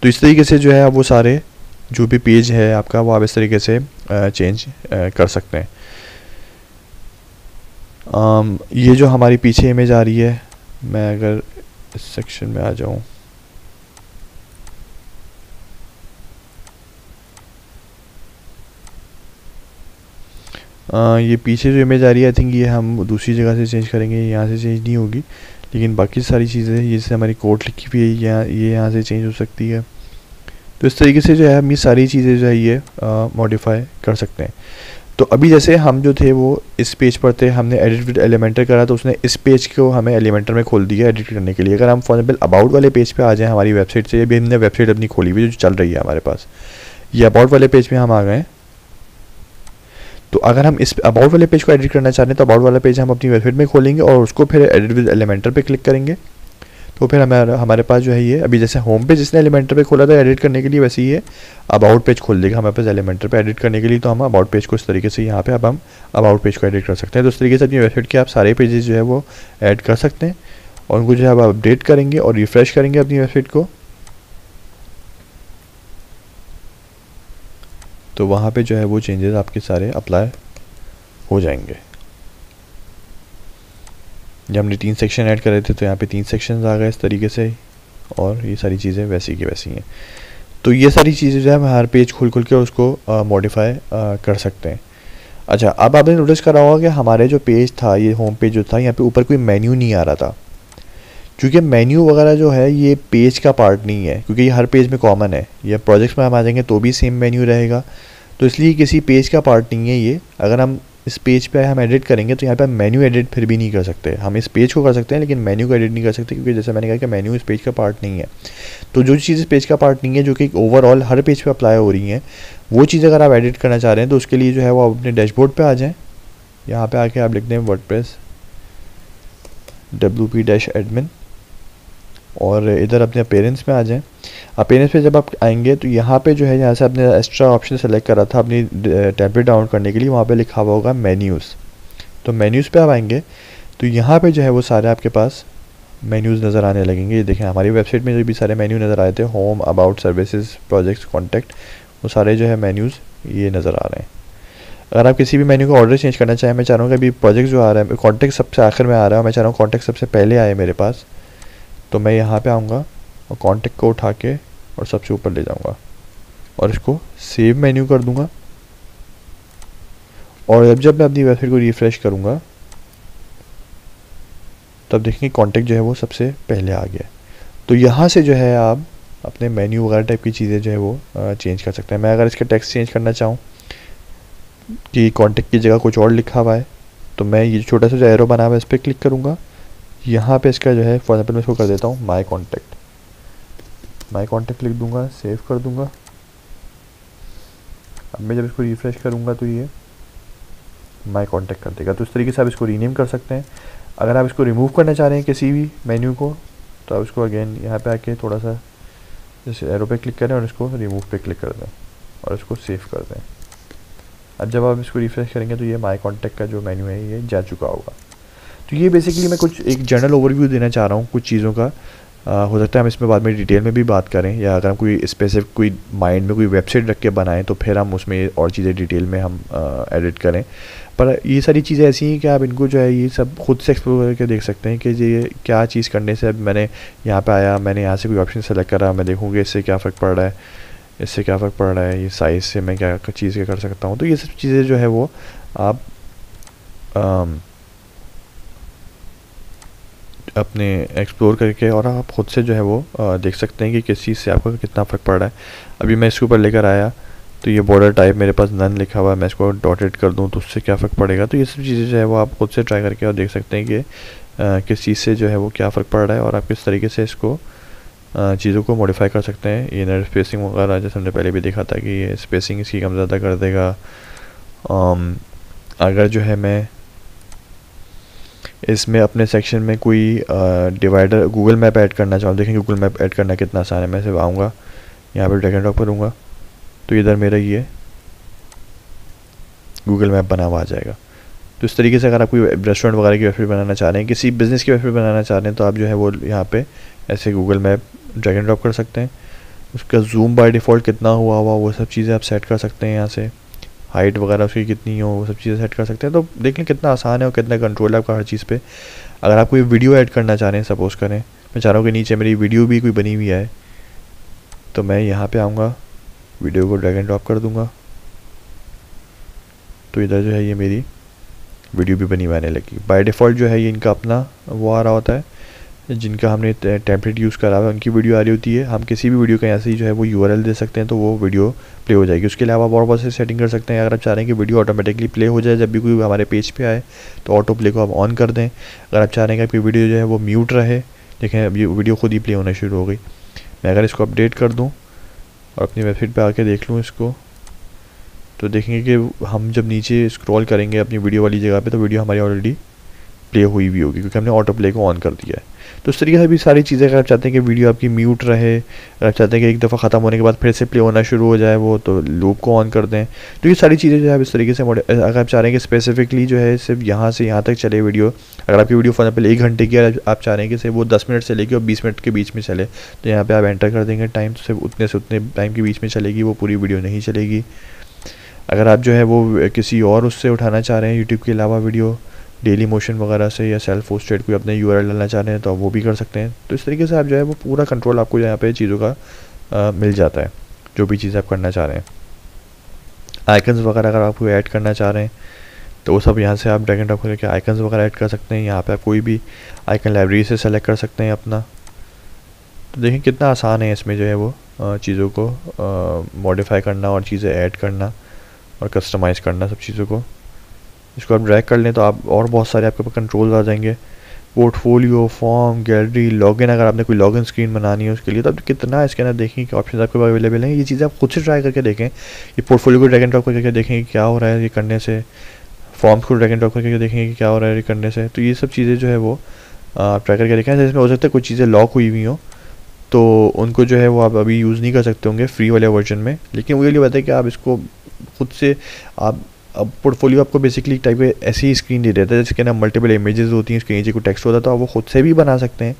तो इस तरीके से जो है आप वो सारे जो भी पेज है आपका वो आप इस तरीके से चेंज कर सकते हैं। ये जो हमारी पीछे इमेज आ रही है, मैं अगर इस सेक्शन में आ जाऊँ, ये पीछे जो इमेज आ रही है आई थिंक ये हम दूसरी जगह से चेंज करेंगे, यहाँ से चेंज नहीं होगी। लेकिन बाकी सारी चीज़ें जैसे हमारी कोड लिखी हुई है ये यहाँ से चेंज हो सकती है। तो इस तरीके से जो है हम ये सारी चीज़ें जो है ये मॉडिफाई कर सकते हैं। तो अभी जैसे हम जो थे वो इस पेज पर थे, हमने एडिट विद एलिमेंटर करा तो उसने इस पेज को हमें एलिमेंटर में खोल दिया एडिट करने के लिए। अगर हम फॉर एग्जाम्पल अबाउट वाले पेज पे आ जाएँ हमारी वेबसाइट से, अभी हमने वेबसाइट अपनी खोली हुई जो चल रही है हमारे पास, ये अबाउट वाले पेज पे हम आ गए। तो अगर हम इस अबाउट वाले पेज को एडिट करना चाहते हैं तो अबाउट वाला पेज हम अपनी वेबसाइट में खोलेंगे और उसको फिर एडिट विद एलिमेंटर पे क्लिक करेंगे। तो फिर हमारे पास जो है ये अभी जैसे होम पेज जिसने एलिमेंटर पे खोला था एडिट करने के लिए, वैसे ही ये अबाउट पेज खोल देगा हमारे पास एलिमेंटर पे एडिट करने के लिए। तो हम अबाउट पेज को इस तरीके से यहाँ पे अब हम अबाउट पेज को एडिट कर सकते हैं। तो इस तरीके से अपनी वेबसाइट के आप सारे पेजेस जो है वो ऐड कर सकते हैं और उनको जो है आप अपडेट करेंगे और रिफ्रेश करेंगे अपनी वेबसाइट को, तो वहाँ पे जो है वो चेंजेस आपके सारे अप्लाई हो जाएंगे। जब हमने 3 सेक्शन ऐड करे थे तो यहाँ पे 3 सेक्शंस आ गए इस तरीके से, और ये सारी चीज़ें वैसी की वैसी हैं। तो ये सारी चीज़ें जो है हम हर पेज खोल के उसको मॉडिफाई कर सकते हैं। अच्छा, अब आपने नोटिस करा होगा कि हमारे जो पेज था ये होम पेज जो था, यहाँ पे ऊपर कोई मेन्यू नहीं आ रहा था, क्योंकि मेन्यू वगैरह जो है ये पेज का पार्ट नहीं है, क्योंकि ये हर पेज में कॉमन है। ये प्रोजेक्ट्स में हम आ जाएंगे तो भी सेम मेन्यू रहेगा, तो इसलिए किसी पेज का पार्ट नहीं है ये। अगर हम इस पेज पे हम एडिट करेंगे तो यहाँ पे मेन्यू एडिट फिर भी नहीं कर सकते। हम इस पेज को कर सकते हैं लेकिन मेन्यू को एडिट नहीं कर सकते, क्योंकि जैसे मैंने कहा कि मेन्यू इस पेज का पार्ट नहीं है। तो जो चीज़ इस पेज का पार्ट नहीं है, जो कि ओवरऑल हर पेज पे अप्लाई हो रही हैं, वो चीज़ अगर आप एडिट करना चाह रहे हैं तो उसके लिए जो है वो आप अपने डैशबोर्ड पे आ जाएं। यहाँ पे आके आप लिख दें वर्डप्रेस wp-admin और इधर अपने अपीयरेंस में आ जाएं। अपीयरेंस पे जब आप आएंगे तो यहाँ पे जो है, यहाँ से आपने एक्स्ट्रा ऑप्शन सेलेक्ट करा था अपनी टेम्पलेट डाउनलोड करने के लिए, वहाँ पे लिखा हुआ होगा मेन्यूज़। तो मेन्यूज़ पे आप आएंगे तो यहाँ पे जो है वो सारे आपके पास मेन्यूज़ नज़र आने लगेंगे। ये देखें हमारी वेबसाइट में जो भी सारे मेन्यू नज़र आए थे, home, about, services, projects, contact, वो सारे जो है मेन्यूज़ ये नज़र आ रहे हैं। अगर आप किसी भी मेन्यू का ऑर्डर चेंज करना चाहें, मैं चाह रहा हूँ कि अभी प्रोजेक्ट जो आ रहा है, कॉन्टैक्ट सबसे आखिर में आ रहा है, मैं चाह रहा हूँ कॉन्टैक्ट सबसे पहले आए मेरे पास, तो मैं यहाँ पे आऊँगा और कॉन्टैक्ट को उठा के और सबसे ऊपर ले जाऊँगा और इसको सेव मेन्यू कर दूँगा। और जब मैं अपनी वेबसाइट को रिफ़्रेश करूँगा तब देखेंगे कॉन्टैक्ट जो है वो सबसे पहले आ गया। तो यहाँ से जो है आप अपने मेन्यू वगैरह टाइप की चीज़ें जो है वो चेंज कर सकते हैं। मैं अगर इसका टेक्स्ट चेंज करना चाहूँ कि कॉन्टैक्ट की जगह कुछ और लिखा हुआ है, तो मैं ये छोटा सा जो एरो बना हुआ है इस पर क्लिक करूँगा। यहाँ पे इसका जो है फॉर एग्जाम्पल मैं इसको कर देता हूँ माई कॉन्टैक्ट लिख दूँगा, सेव कर दूँगा। अब मैं जब इसको रिफ़्रेश करूँगा तो ये माई कॉन्टैक्ट कर देगा। तो इस तरीके से आप इसको रीनेम कर सकते हैं। अगर आप इसको रिमूव करना चाह रहे हैं किसी भी मेन्यू को, तो आप इसको अगेन यहाँ पे आके थोड़ा सा जैसे एरो पे क्लिक करें और इसको रिमूव पे क्लिक कर दें और इसको सेव कर दें। अब जब आप इसको रिफ़्रेश करेंगे तो ये माई कॉन्टैक्ट का जो मेन्यू है ये जा चुका होगा। तो ये बेसिकली मैं कुछ एक जनरल ओवरव्यू देना चाह रहा हूँ कुछ चीज़ों का। हो सकता है हम इसमें बाद में डिटेल में भी बात करें, या अगर हम कोई स्पेसिफिक कोई माइंड में कोई वेबसाइट रख के बनाएं तो फिर हम उसमें और चीज़ें डिटेल में हम एडिट करें। पर ये सारी चीज़ें ऐसी हैं कि आप इनको जो है ये सब खुद से एक्सप्लोर करके देख सकते हैं कि ये क्या चीज़ करने से। अब मैंने यहाँ पे आया, मैंने यहाँ से कोई ऑप्शन सेलेक्ट करा, मैं देखूँगी इससे क्या फ़र्क पड़ रहा है, इससे क्या फ़र्क पड़ रहा है, ये साइज़ से मैं क्या चीज़ें कर सकता हूँ। तो ये सब चीज़ें जो है वो आप अपने एक्सप्लोर करके और आप ख़ुद से जो है वो देख सकते हैं कि किस चीज़ से आपको कितना फ़र्क पड़ रहा है। अभी मैं इसके ऊपर लेकर आया तो ये बॉर्डर टाइप मेरे पास नन लिखा हुआ है, मैं इसको डॉटेड कर दूं तो उससे क्या फ़र्क पड़ेगा। तो ये सब चीज़ें जो है वो आप खुद से ट्राई करके और देख सकते हैं कि किस चीज़ से जो है वो क्या फ़र्क पड़ रहा है और आप किस तरीके से इसको चीज़ों को मॉडिफाई कर सकते हैं। ये इनर स्पेसिंग वगैरह जैसे हमने पहले भी देखा था कि ये स्पेसिंग इसकी कम ज़्यादा कर देगा। अगर जो है मैं इसमें अपने सेक्शन में कोई डिवाइडर गूगल मैप ऐड करना चाहूँ, देखें गूगल मैप ऐड करना कितना आसान है। मैं सिर्फ आऊँगा यहाँ पर ड्रैग एंड ड्रॉप करूँगा तो इधर मेरा ये गूगल मैप बना हुआ आ जाएगा। तो इस तरीके से अगर आप कोई रेस्टोरेंट वगैरह की वेबसाइट बनाना चाह रहे हैं, किसी बिज़नेस की वेबसाइट बनाना चाह रहे हैं, तो आप जो है वो यहाँ पे ऐसे Google map drag and drop कर सकते हैं। उसका जूम बाय डिफ़ॉल्ट कितना हुआ वो सब चीज़ें आप सेट कर सकते हैं। यहाँ से हाइट वगैरह उसकी कितनी हो वो सब चीज़ें सेट कर सकते हैं। तो देख लें कितना आसान है और कितना कंट्रोल है आपका हर चीज़ पे। अगर आप कोई वीडियो ऐड करना चाह रहे हैं, सपोज़ करें मैं चाह रहा हूँ कि नीचे मेरी वीडियो भी कोई बनी हुई है, तो मैं यहाँ पर आऊँगा, वीडियो को ड्रैग एंड ड्रॉप कर दूँगा, तो इधर जो है ये मेरी वीडियो भी बनी हुई आने लगी। बाय डिफ़ॉल्ट जो है ये इनका अपना वो आ रहा होता है, जिनका हमने टेम्पलेट यूज़ करा हुआ है उनकी वीडियो आ रही होती है। हम किसी भी वीडियो का ऐसे ही जो है वो URL दे सकते हैं तो वो वीडियो प्ले हो जाएगी। उसके अलावा और बहुत से सेटिंग कर सकते हैं। अगर आप चाह रहे हैं कि वीडियो ऑटोमेटिकली प्ले हो जाए जब भी कोई हमारे पेज पे आए तो ऑटो प्ले को आप ऑन कर दें। अगर आप चाह रहे हैं कि आपकी वीडियो जो है वो म्यूट रहे, देखें अब ये वीडियो खुद ही प्ले होना शुरू हो गई। मैं अगर इसको अपडेट कर दूँ और अपनी वेबसाइट पर आके देख लूँ इसको, तो देखेंगे कि हम जब नीचे स्क्रॉल करेंगे अपनी वीडियो वाली जगह पे तो वीडियो हमारी ऑलरेडी प्ले हुई भी होगी क्योंकि हमने ऑटो प्ले को ऑन कर दिया है। तो इस तरीके से भी सारी चीज़ें, अगर आप चाहते हैं कि वीडियो आपकी म्यूट रहे, अगर आप चाहते हैं कि एक दफ़ा ख़त्म होने के बाद फिर से प्ले होना शुरू हो जाए वो, तो लूप को ऑन कर दें। तो ये सारी चीज़ें जो है इस तरीके से अगर आप चाह रहे हैं कि स्पेसिफिकली जो है सिर्फ यहाँ से यहाँ तक चले वीडियो, अगर आपकी वीडियो फॉर एग्जाम्पल 1 घंटे की आप चाह रहे हैं कि सिर्फ वो 10 मिनट से लेके और 20 मिनट के बीच में चले, तो यहाँ पर आप एंटर कर देंगे टाइम, तो सिर्फ उतने से उतने टाइम के बीच में चलेगी, वो पूरी वीडियो नहीं चलेगी। अगर आप जो है वो किसी और उससे उठाना चाह रहे हैं यूट्यूब के अलावा वीडियो, डेली मोशन वगैरह से, या सेल्फ होस्टेड कोई अपने URL डालना चाह रहे हैं तो आप वो भी कर सकते हैं। तो इस तरीके से आप जो है वो पूरा कंट्रोल आपको यहाँ पे चीज़ों का मिल जाता है, जो भी चीज़ आप करना चाह रहे हैं। आइकन्स वगैरह अगर आप कोई ऐड करना चाह रहे हैं तो वो सब यहाँ से आप ड्रैग एंड ड्रॉप करके आइकन्स वगैरह ऐड कर सकते हैं। यहाँ पे आप कोई भी आइकन लाइब्रेरी से सेलेक्ट कर सकते हैं अपना। तो देखें कितना आसान है इसमें जो है वो चीज़ों को मॉडिफाई करना और चीज़ें ऐड करना और कस्टमाइज़ करना सब चीज़ों को। इसको आप ड्रैग कर लें तो आप और बहुत सारे आपके पास कंट्रोल्स आ जाएंगे, पोर्टफोलियो, फॉर्म, गैलरी, लॉगिन। अगर आपने कोई लॉगिन स्क्रीन बनानी है उसके लिए तो आप कितना इसके अंदर देखें कि ऑप्शन आपके पास अवेलेबल हैं। ये चीज़ें आप खुद से ट्राई करके देखें। ये पोर्टफोलियो को ड्रैग एंड ड्रॉप करके देखें कि क्या हो रहा है ये करने से, फॉर्म्स को ड्रैग एंड ड्रॉप करके देखें कि क्या हो रहा है ये करने से। तो ये सब चीज़ें जो है वो आप ट्राई करके देखें। इसमें हो सकता है कुछ चीज़ें लॉक हुई हुई हों तो उनको जो है वो आप अभी यूज़ नहीं कर सकते होंगे फ्री वाले वर्जन में, लेकिन वो ये बात है कि आप इसको खुद से आप अब पोर्टफोलियो आपको बेसिकली टाइप ऐसी ही स्क्रीन दे देता है जिसके ना मल्टीपल इमेजेस होती हैं, उसके नीचे कोई टेक्स्ट होता है, तो आप वो खुद से भी बना सकते हैं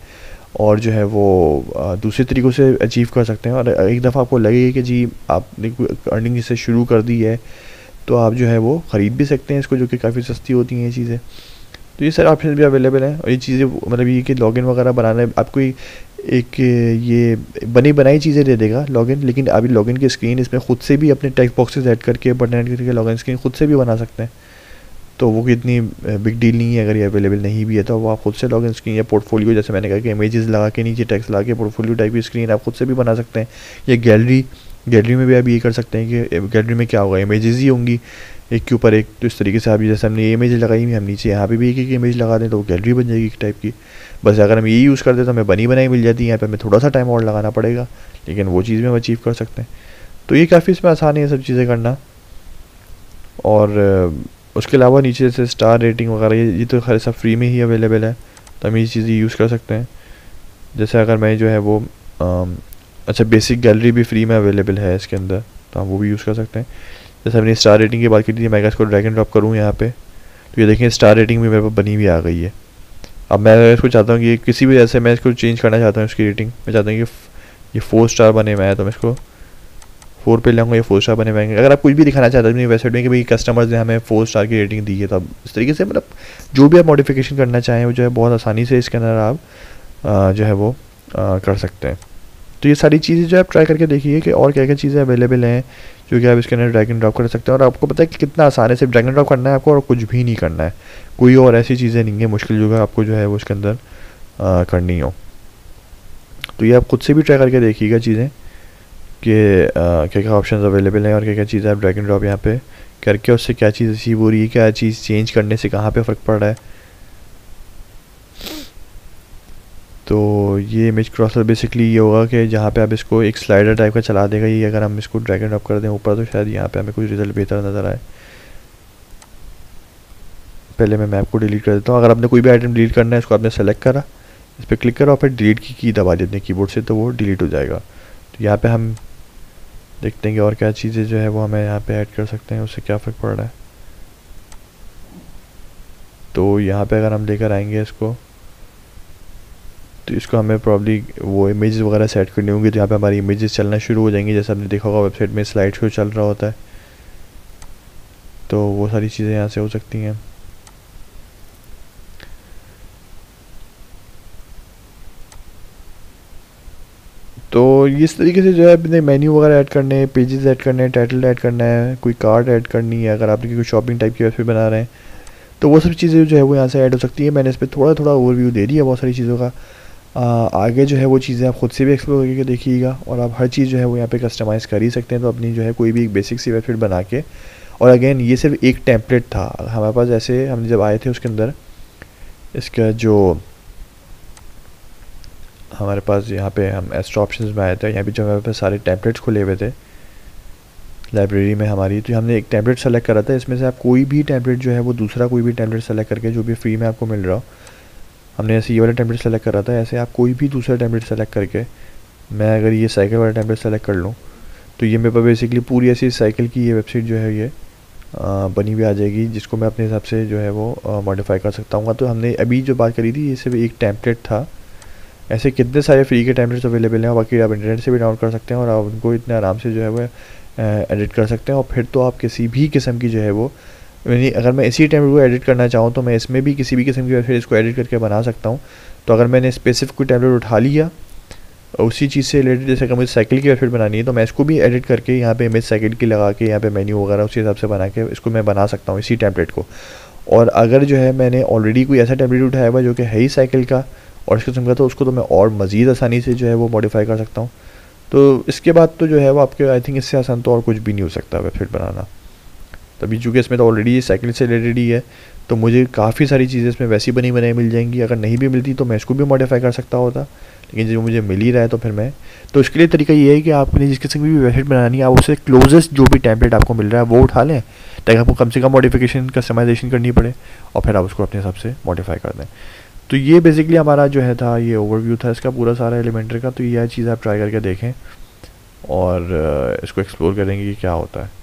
और जो है वो दूसरे तरीक़ों से अचीव कर सकते हैं। और एक दफ़ा आपको लगेगा कि जी आपने अर्निंग इससे शुरू कर दी है तो आप जो है वो ख़रीद भी सकते हैं इसको, जो कि काफ़ी सस्ती होती हैं ये चीज़ें। तो ये सारे ऑप्शन भी अवेलेबल हैं। और ये चीज़ें मतलब ये कि लॉगिन वगैरह बनाना आपको एक ये बनी बनाई चीज़ें दे देगा लॉगिन, लेकिन अभी लॉगिन की स्क्रीन इसमें ख़ुद से भी अपने टेक्स्ट बॉक्सेस ऐड करके बटन ऐड करके लॉगिन स्क्रीन खुद से भी बना सकते हैं। तो वो इतनी बिग डील नहीं है। अगर ये अवेलेबल नहीं भी है तो वो आप खुद से लॉगिन स्क्रीन या पोर्टफोलियो, जैसे मैंने कहा कि इमेजेस लगा के नीचे टेक्स्ट लगा के पोर्टफोलियो टाइप की स्क्रीन आप खुद से भी बना सकते हैं। या गैलरी में भी आप ये कर सकते हैं कि गैलरी में क्या होगा, इमेजेस ही होंगी एक के ऊपर एक। तो इस तरीके से आप जैसे हमने ये इमेज लगाई हुई, हम नीचे यहाँ पे भी एक इमेज लगा दें तो वो गैलरी बन जाएगी एक टाइप की। बस अगर हम ये यूज़ करते तो हमें बनी बनाई मिल जाती है, यहाँ पे हमें थोड़ा सा टाइम और लगाना पड़ेगा, लेकिन वो चीज़ में हम अचीव कर सकते हैं। तो ये काफ़ी इसमें आसानी है सब चीज़ें करना। और उसके अलावा नीचे जैसे स्टार रेटिंग वगैरह ये तो खैर सब फ्री में ही अवेलेबल है, तो हम ये चीज़ें यूज़ कर सकते हैं। जैसे अगर मैं जो है वो अच्छा बेसिक गैलरी भी फ्री में अवेलेबल है इसके अंदर, तो हम वो भी यूज़ कर सकते हैं। जैसे हमने स्टार रेटिंग की बात की थी, मैं इसको ड्रैग एंड ड्रॉप करूँ यहाँ पे तो ये देखें स्टार रेटिंग भी मेरे पास बनी हुई आ गई है। अब मैं इसको चाहता हूँ कि किसी भी जैसे मैं इसको चेंज करना चाहता हूँ इसकी रेटिंग, मैं चाहता हूँ कि ये 4 स्टार बने हुए हैं तो मैं इसको 4 पे लाऊंगा, ये 4 स्टार बने हुए हैं। अगर आप कुछ भी दिखाना चाहते हैं अपनी वेबसाइट में कि भाई कस्टमर्स ने हमें 4 स्टार की रेटिंग दी है, तो अब इस तरीके से मतलब जो भी आप मॉडिफिकेशन करना चाहें वो जो है बहुत आसानी से इसके अंदर आप जो है वो कर सकते हैं। तो ये सारी चीज़ें जो आप ट्राई करके देखिए कि और क्या क्या चीज़ें अवेलेबल हैं जो कि आप इसके अंदर ड्रैग एंड ड्रॉप कर सकते हैं। और आपको पता है कि कितना आसान है, सिर्फ ड्रैग एंड ड्रॉप करना है आपको और कुछ भी नहीं करना है। कोई और ऐसी चीज़ें नहीं है मुश्किल जो है आपको जो है वो उसके अंदर करनी हो। तो ये आप खुद से भी ट्राई करके देखिएगा चीज़ें कि क्या क्या ऑप्शंस अवेलेबल हैं और क्या क्या चीज़ें आप ड्रैग एंड ड्रॉप यहाँ पे करके उससे क्या चीज़ अचीव हो रही है, क्या चीज़ चेंज करने से कहाँ पे फ़र्क पड़ रहा है। तो ये इमेज क्रॉसर बेसिकली ये होगा कि जहाँ पे आप इसको एक स्लाइडर टाइप का चला देगा ये, अगर हम इसको ड्रैग एंड ड्रॉप कर दें ऊपर तो शायद यहाँ पे हमें कुछ रिजल्ट बेहतर नज़र आए। पहले मैं मैप को डिलीट कर देता हूँ। अगर आपने कोई भी आइटम डिलीट करना है इसको आपने सेलेक्ट करा, इस पर क्लिक करा और फिर डिलीट की दबा दी अपने कीबोर्ड से तो वो डिलीट हो जाएगा। तो यहाँ पे हम देखते हैं कि और क्या चीज़ें जो है वो हमें यहाँ पे ऐड कर सकते हैं, उससे क्या फ़र्क पड़ रहा है। तो यहाँ पे अगर हम लेकर आएंगे इसको तो इसको हमें प्रॉब्ली वो इमेजेस वगैरह सेट करनी होंगी, तो यहाँ पे हमारी इमेजेस चलना शुरू हो जाएंगी। जैसे आपने देखा होगा वेबसाइट में स्लाइड शो चल रहा होता है, तो वो सारी चीज़ें यहाँ से हो सकती हैं। तो इस तरीके से जो है अपने मेन्यू वगैरह ऐड करने हैं, पेजेस ऐड करने हैं, टाइटल ऐड करना है, कोई कार्ड ऐड करनी है, अगर आप कोई शॉपिंग टाइप की वेबसाइट बना रहे हैं तो वो सब चीज़ें जो है वो यहाँ से ऐड हो सकती है। मैंने इस पर थोड़ा थोड़ा ओवरव्यू दे दिया बहुत सारी चीज़ों का। आगे जो है वो चीज़ें आप खुद से भी एक्सप्लोर करके देखिएगा और आप हर चीज़ जो है वो यहाँ पे कस्टमाइज़ कर ही सकते हैं। तो अपनी जो है कोई भी एक बेसिक सी वेबसाइट बना के, और अगेन ये सिर्फ एक टेम्पलेट था हमारे पास। ऐसे हम जब आए थे उसके अंदर इसका जो हमारे पास यहाँ पे हम एक्स्ट्रा ऑप्शंस में आए थे, यहाँ पे जो हमारे पास सारे टेम्पलेट्स खुले हुए थे लाइब्रेरी में हमारी, तो हमने एक टेम्पलेट सेलेक्ट करा था। इसमें से आप कोई भी टेम्पलेट जो है वो दूसरा कोई भी टेम्पलेट सेलेक्ट करके जो भी फ्री में आपको मिल रहा हो, हमने ऐसे ये वाला टेम्पलेट सेलेक्ट करा था, ऐसे आप कोई भी दूसरा टेम्पलेट सेलेक्ट करके, मैं अगर ये साइकिल वाला टेम्पलेट सेलेक्ट कर लूँ तो ये मेरे पास बेसिकली पूरी ऐसी साइकिल की ये वेबसाइट जो है ये बनी हुई आ जाएगी, जिसको मैं अपने हिसाब से जो है वो मॉडिफाई कर सकता हूँ। तो हमने अभी जो बात करी थी ये सिर्फ एक टेम्पलेट था। ऐसे कितने सारे फ्री के टेम्पलेट्स अवेलेबल हैं, बाकी आप इंटरनेट से भी डाउनलोड कर सकते हैं और आप उनको इतने आराम से जो है वो एडिट कर सकते हैं। और फिर तो आप किसी भी किस्म की जो है वो, यानी अगर मैं इसी टेम्पलेट को एडिट करना चाहूँ तो मैं इसमें भी किसी भी किस्म की वेबसाइट इसको एडिट करके बना सकता हूँ। तो अगर मैंने स्पेसिफिक कोई टेम्पलेट उठा लिया उसी चीज़ से रिलेटेड, जैसे कि मुझे साइकिल की वेबसाइट बनानी है तो मैं इसको भी एडिट करके यहाँ पे इमेज साइकिल की लगा के यहाँ पे मेन्यू वगैरह उसी हिसाब से बना के इसको मैं बना सकता हूँ इसी टेम्पलेट को। और अगर जो है मैंने ऑलरेडी कोई ऐसा टेम्पलेट उठाया हुआ जो कि है ही साइकिल का और इस किस्म का, तो उसको तो मैं और मज़ीद आसानी से जो है वो मॉडिफाई कर सकता हूँ। तो इसके बाद तो जो है वो आपके आई थिंक इससे आसान तो और कुछ भी नहीं हो सकता वेबसाइट बनाना। तभी चूँकि इसमें तो ऑलरेडी साइकिल से रिलेटेड ही है तो मुझे काफ़ी सारी चीज़ें इसमें वैसी बनी बनाई मिल जाएंगी। अगर नहीं भी मिलती तो मैं इसको भी मॉडिफाई कर सकता होता, लेकिन जो मुझे मिल ही रहा है तो फिर मैं, तो इसके लिए तरीका ये है कि आपने जिस किस्म की भी वेबसाइट बनानी है आप उससे क्लोजेस्ट जो भी टेम्पलेट आपको मिल रहा है वो उठा लें, ताकि आपको कम से कम मॉडिफिकेशन कस्टमाइजेशन करनी पड़े और फिर आप उसको अपने हिसाब से मॉडिफाई कर दें। तो ये बेसिकली हमारा जो है था, ये ओवरव्यू था इसका पूरा सारा एलिमेंटर का। तो यह चीज़ आप ट्राई करके देखें और इसको एक्सप्लोर करेंगे कि क्या होता है।